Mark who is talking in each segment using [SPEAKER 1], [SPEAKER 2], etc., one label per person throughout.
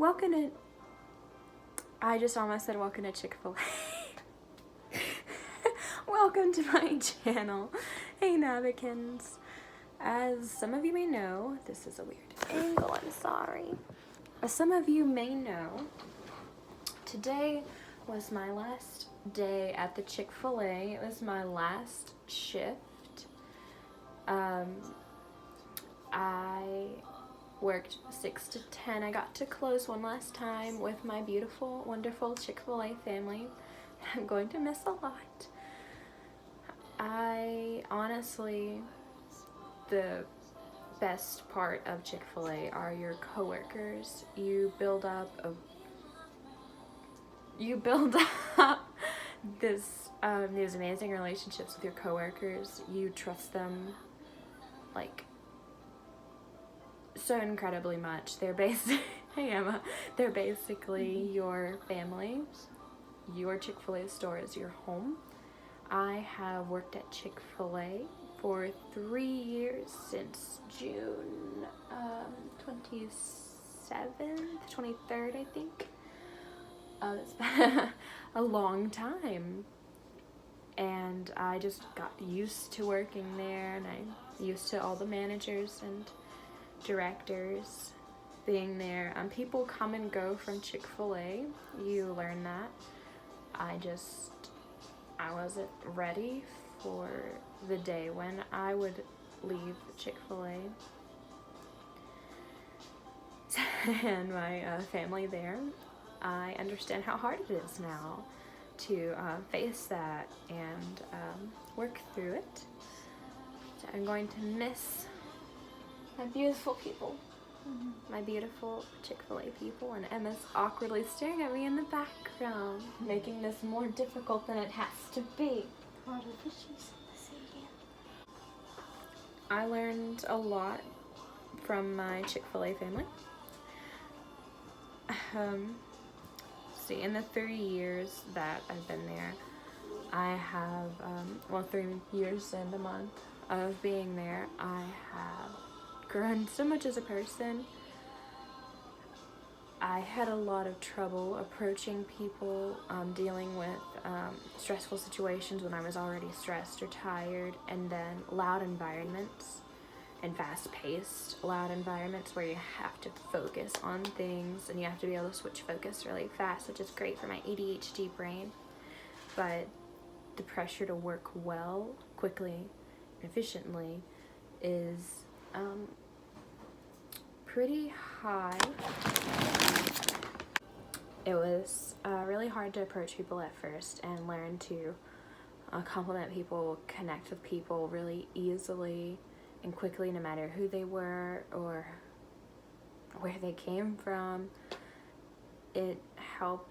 [SPEAKER 1] Welcome to, I just almost said welcome to Chick-fil-A. Welcome to my channel. Hey Nabikins. As some of you may know, this is a weird angle, I'm sorry. As some of you may know, today was my last day at the Chick-fil-A. It was my last shift. I worked 6 to 10. I got to close one last time with my beautiful, wonderful Chick-fil-A family. I'm going to miss a lot. I honestly, the best part of Chick-fil-A are your coworkers. You build up these amazing relationships with your coworkers. You trust them like so incredibly much. They're they're basically your family. Your Chick-fil-A store is your home. I have worked at Chick-fil-A for 3 years, since June 27th, 23rd, I think. It's been a long time, and I just got used to working there, and I'm used to all the managers and directors being there. People come and go from Chick-fil-A. You learn that. I wasn't ready for the day when I would leave Chick-fil-A and my family there. I understand how hard it is now to face that and work through it. So I'm going to miss my beautiful people, my beautiful Chick-fil-A people, and Emma's awkwardly staring at me in the background, making this more difficult than it has to be. I learned a lot from my Chick-fil-A family. In the 3 years that I've been there, I have, 3 years and a month of being there, I have grown so much as a person. I had a lot of trouble approaching people, dealing with stressful situations when I was already stressed or tired, and then loud environments and fast-paced loud environments where you have to focus on things and you have to be able to switch focus really fast, which is great for my ADHD brain. But the pressure to work well, quickly, efficiently is pretty high. It was really hard to approach people at first and learn to compliment people, connect with people really easily and quickly, no matter who they were or where they came from. It helped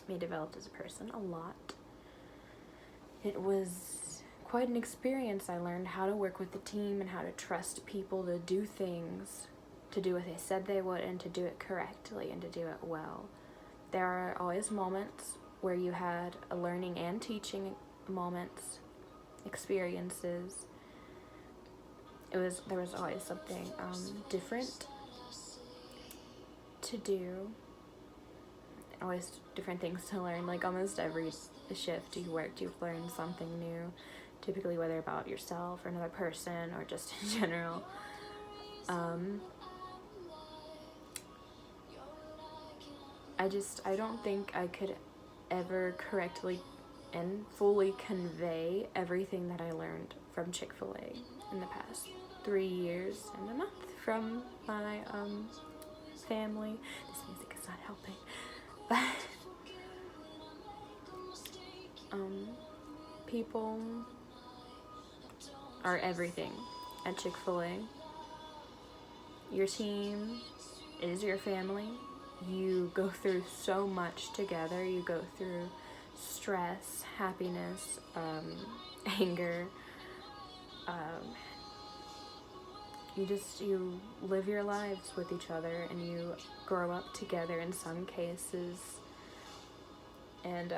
[SPEAKER 1] me develop as a person a lot. It was quite an experience. I learned how to work with the team and how to trust people to do things, to do what they said they would, and to do it correctly and to do it well. There are always moments where you had a learning and teaching moments, experiences. There was always something different to do, always different things to learn. Like almost every shift you worked, you've learned something new, typically whether about yourself or another person or just in general. I don't think I could ever correctly and fully convey everything that I learned from Chick-fil-A in the past 3 years and a month from my family. This music is not helping, but people are everything at Chick-fil-A. Your team is your family. You go through so much together. You go through stress, happiness, anger. You live your lives with each other and you grow up together in some cases. And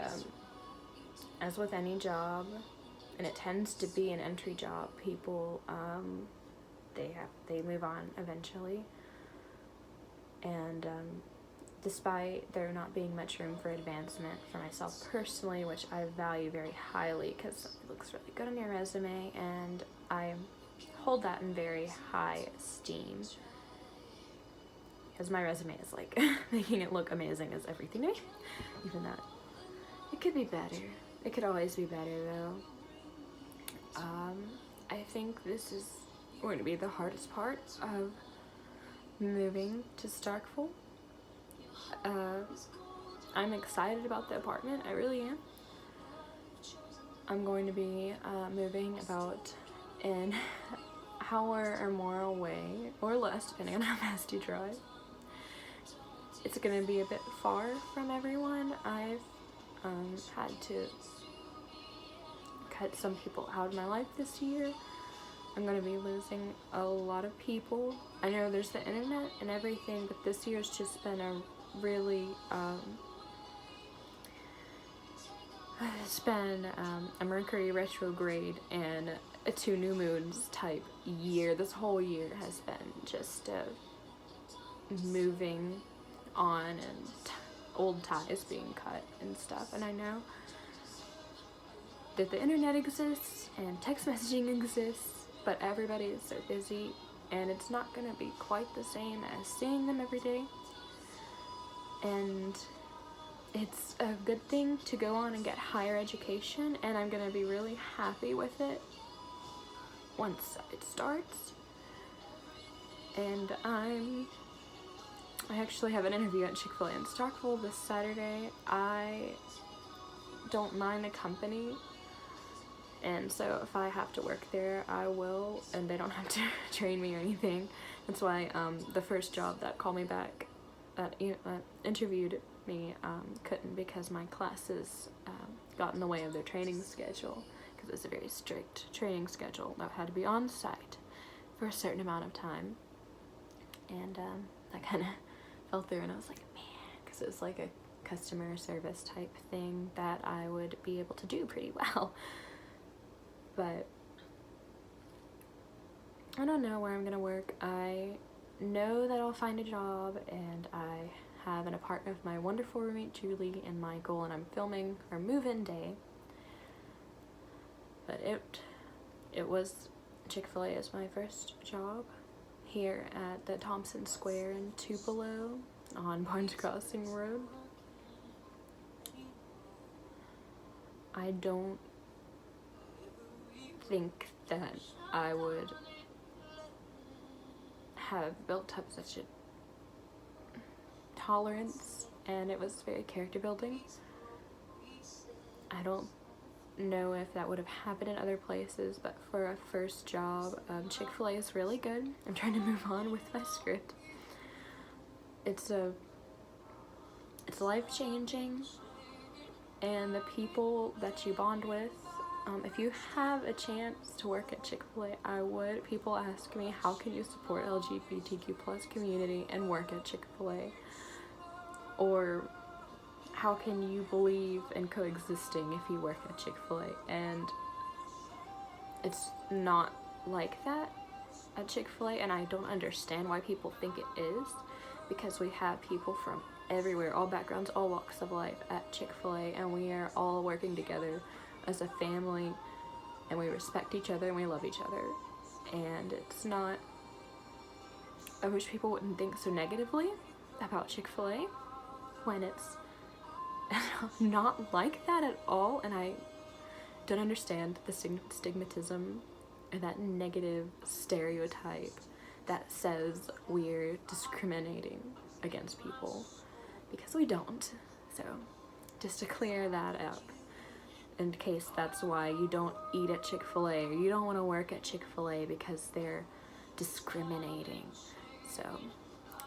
[SPEAKER 1] as with any job, and it tends to be an entry job, people they move on eventually. And despite there not being much room for advancement for myself personally, which I value very highly because it looks really good on your resume, and I hold that in very high esteem, because my resume is like making it look amazing as everything to me, even though it could be better. It could always be better though. I think this is going to be the hardest part of moving to Starkville. I'm excited about the apartment, I really am. I'm going to be moving about an hour or more away, or less depending on how fast you drive. It's going to be a bit far from everyone. I've had to cut some people out of my life this year. I'm going to be losing a lot of people. I know there's the internet and everything, but this year's just been a really, it's been a Mercury retrograde and a 2 new moons type year. This whole year has been just moving on and old ties being cut and stuff. And I know that the internet exists and text messaging exists, but everybody is so busy, and it's not going to be quite the same as seeing them every day. And it's a good thing to go on and get higher education, and I'm going to be really happy with it once it starts. And I actually have an interview at Chick-fil-A in Starkville this Saturday. I don't mind the company, and so if I have to work there, I will, and they don't have to train me or anything. That's why the first job that called me back, that interviewed me, couldn't, because my classes got in the way of their training schedule, because it was a very strict training schedule that had to be on site for a certain amount of time. And I kind of fell through, and I was like, man, because it was like a customer service type thing that I would be able to do pretty well. But I don't know where I'm gonna work. I know that I'll find a job, and I have an apartment with my wonderful roommate Julie and Michael, and I'm filming our move-in day. But it was Chick-fil-A as my first job here at the Thompson Square in Tupelo on Barnes Crossing Road. I don't think that I would have built up such a tolerance, and it was very character building. I don't know if that would have happened in other places, but for a first job, Chick-fil-A is really good. I'm trying to move on with my script. It's life-changing, and the people that you bond with, if you have a chance to work at Chick-fil-A, I would. People ask me, how can you support LGBTQ plus community and work at Chick-fil-A? Or how can you believe in coexisting if you work at Chick-fil-A? And it's not like that at Chick-fil-A, and I don't understand why people think it is, because we have people from everywhere, all backgrounds, all walks of life at Chick-fil-A, and we are all working together as a family, and we respect each other and we love each other. And it's not, I wish people wouldn't think so negatively about Chick-fil-A when it's not like that at all. And I don't understand the stigmatism and that negative stereotype that says we're discriminating against people, because we don't. So just to clear that up, in case that's why you don't eat at Chick-fil-A, or you don't want to work at Chick-fil-A because they're discriminating. So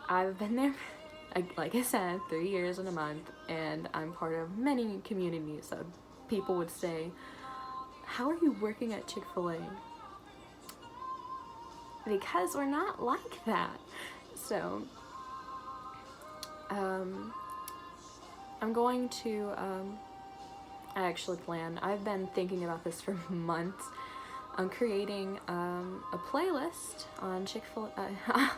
[SPEAKER 1] I've been there, like I said, 3 years and a month, and I'm part of many communities. So people would say, how are you working at Chick-fil-A? Because we're not like that. So I'm going to I actually plan, I've been thinking about this for months, I'm creating a playlist on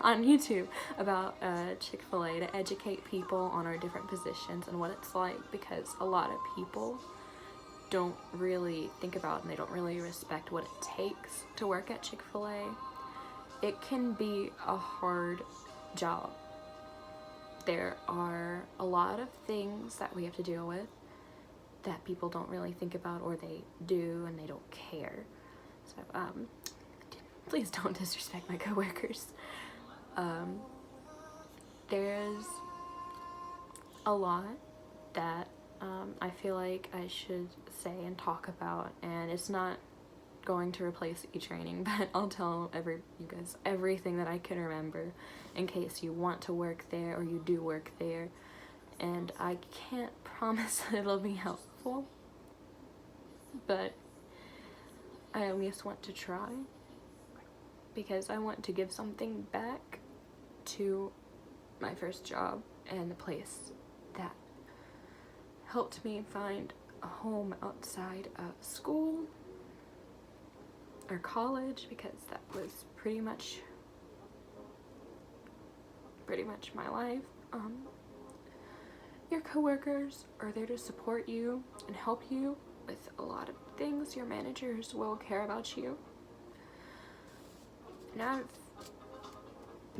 [SPEAKER 1] on YouTube about Chick-fil-A to educate people on our different positions and what it's like, because a lot of people don't really think about and they don't really respect what it takes to work at Chick-fil-A. It can be a hard job. There are a lot of things that we have to deal with that people don't really think about, or they do and they don't care. So, please don't disrespect my coworkers. There's a lot that I feel like I should say and talk about, and it's not going to replace e-training, but I'll tell you guys everything that I can remember in case you want to work there or you do work there. And I can't promise that it'll be helpful, but I at least want to try, because I want to give something back to my first job and the place that helped me find a home outside of school or college, because that was pretty much my life. Your coworkers are there to support you and help you with a lot of things. Your managers will care about you. And I've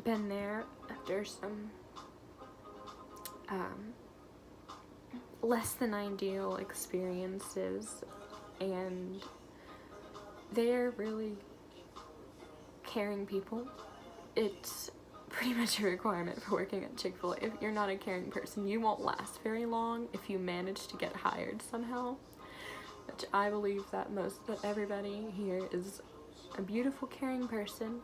[SPEAKER 1] been there after some less than ideal experiences, and they're really caring people. It's pretty much a requirement for working at Chick-fil-A. If you're not a caring person, you won't last very long if you manage to get hired somehow, which I believe that everybody here is a beautiful, caring person,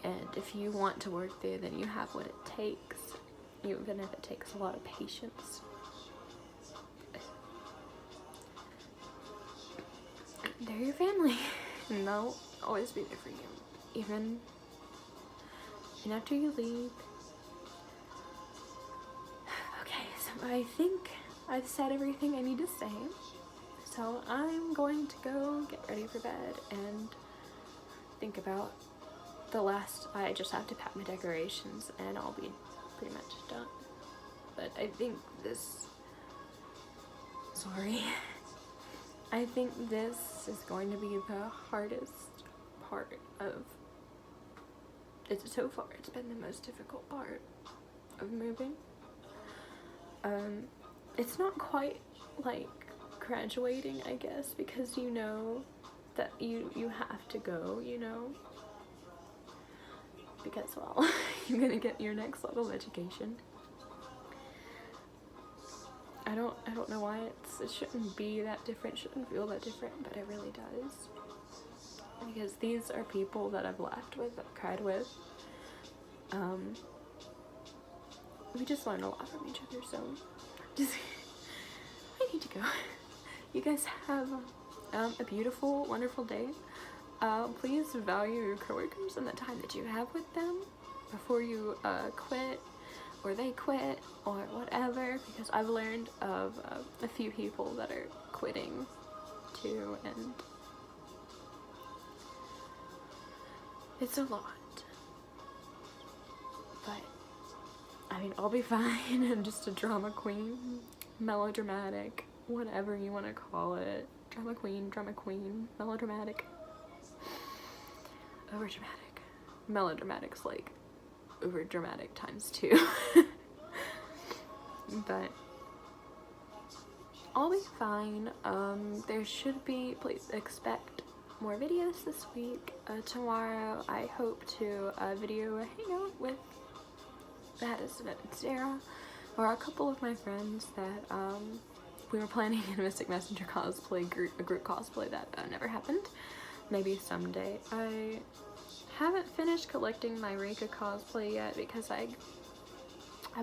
[SPEAKER 1] and if you want to work there, then you have what it takes, even if it takes a lot of patience. They're your family, and they'll always be there for you, even after you leave. Okay, so I think I've said everything I need to say, so I'm going to go get ready for bed and think about I just have to pack my decorations and I'll be pretty much done. But I think I think this is going to be the hardest part of it. So far, it's been the most difficult part of moving. It's not quite like graduating, I guess, because you know that you have to go, because, well, you're gonna get your next level of education. I don't know why it shouldn't be that different, shouldn't feel that different, but it really does. Because these are people that I've laughed with, I've cried with. We just learn a lot from each other, so I need to go. You guys have a beautiful, wonderful day. Please value your coworkers and the time that you have with them before you quit, or they quit, or whatever, because I've learned of a few people that are quitting too, and it's a lot. But I mean, I'll be fine. I'm just a drama queen, melodramatic, whatever you want to call it. Drama queen, melodramatic, overdramatic. Melodramatic's like overdramatic times 2. But I'll be fine. There should be, please expect more videos this week. Tomorrow I hope to video a hangout with Madison and Sarah, or a couple of my friends that we were planning a Mystic Messenger cosplay a group cosplay that never happened. Maybe someday. I haven't finished collecting my Reika cosplay yet because I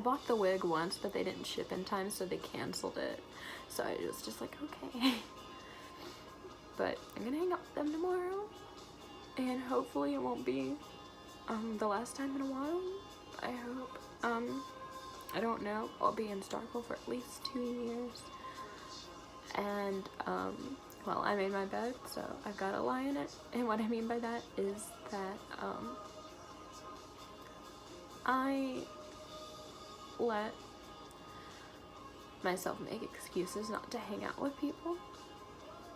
[SPEAKER 1] bought the wig once, but they didn't ship in time, so they canceled it. So I was just like, okay. But I'm gonna hang out with them tomorrow, and hopefully it won't be the last time in a while. I hope. I don't know. I'll be in Starkville for at least 2 years. And well, I made my bed, so I've got to lie in it. And what I mean by that is that I let myself make excuses not to hang out with people.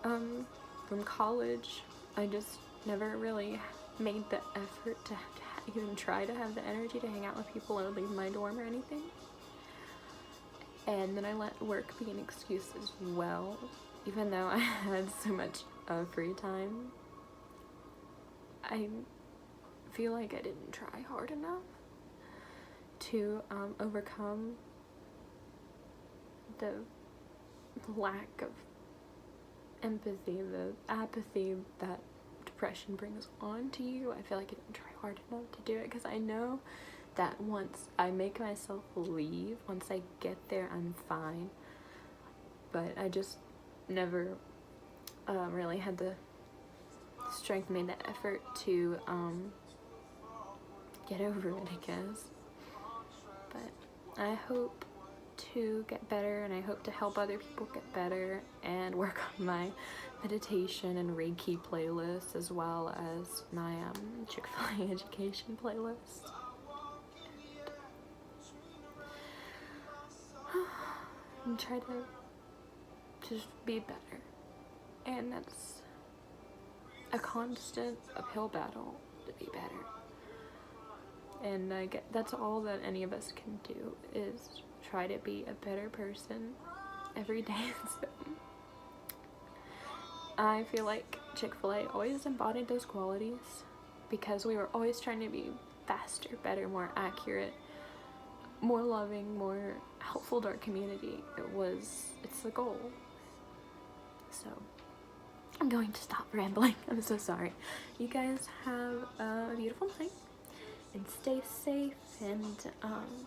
[SPEAKER 1] From college, I just never really made the effort to even try to have the energy to hang out with people or leave my dorm or anything. And then I let work be an excuse as well, even though I had so much free time. I feel like I didn't try hard enough to overcome the lack of empathy, the apathy that depression brings on to you. I feel like I didn't try hard enough to do it, because I know that once I make myself leave, once I get there, I'm fine. But I just never really had the strength, made the effort to get over it, I guess. But I hope to get better, and I hope to help other people get better and work on my meditation and Reiki playlist, as well as my Chick-fil-A education playlist. And try to just be better. And that's a constant uphill battle to be better. And that's all that any of us can do, is try to be a better person every day. So I feel like Chick-fil-A always embodied those qualities, because we were always trying to be faster, better, more accurate, more loving, more helpful to our community. It's the goal. So I'm going to stop rambling. I'm so sorry. You guys have a beautiful night and stay safe, and I'm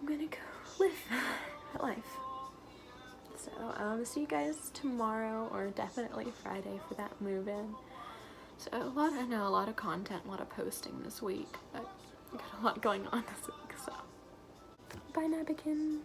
[SPEAKER 1] gonna go live my life. So see you guys tomorrow, or definitely Friday for that move-in. So I know a lot of content, a lot of posting this week, but I got a lot going on this week. So bye, Nabikins.